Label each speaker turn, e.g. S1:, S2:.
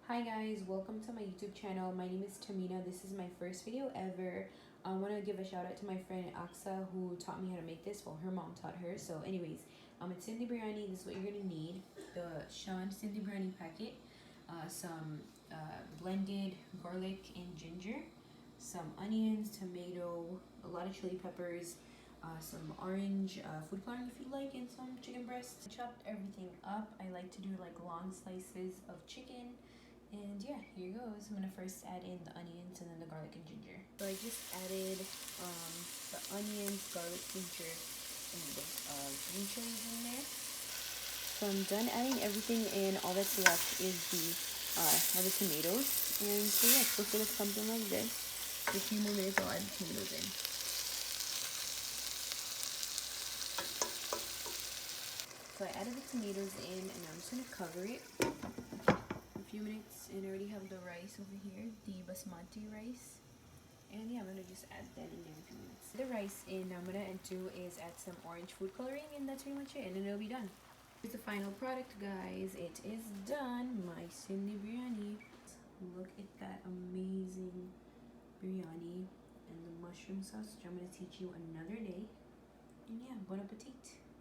S1: Hi guys, welcome to my YouTube channel. My name is Tamina. This is my first video ever. I want to give a shout out to my friend Aksa who taught me how to make this. Well, her mom taught her. So anyways, it's Cindy Biryani. This is what you're going to need. The Sean Cindy Biryani packet, some blended garlic and ginger, some onions, tomato, a lot of chili peppers, some orange food coloring if you like, and some chicken breast. Chopped everything up. I like to do like long slices of chicken. And yeah, here goes. I'm gonna first add in the onions and then the garlic and ginger. So I just added the onions, garlic, ginger, and the green chilies in there. So I'm done adding everything in. All that's left is the tomatoes. And so yeah, it's supposed to look something like this. In a few more minutes, I'll add the tomatoes in. So I added the tomatoes in, and I'm just gonna cover it few minutes, and I already have the rice over here, the basmati rice, and yeah, I'm gonna just add that in there in a few minutes. The rice in, now I'm gonna do is add some orange food coloring, and that's pretty much it, and then it'll be done. Here's the final product, guys. It is done. My Cindy biryani. Look at that amazing biryani and the mushroom sauce, which I'm gonna teach you another day. And yeah, bon appetit.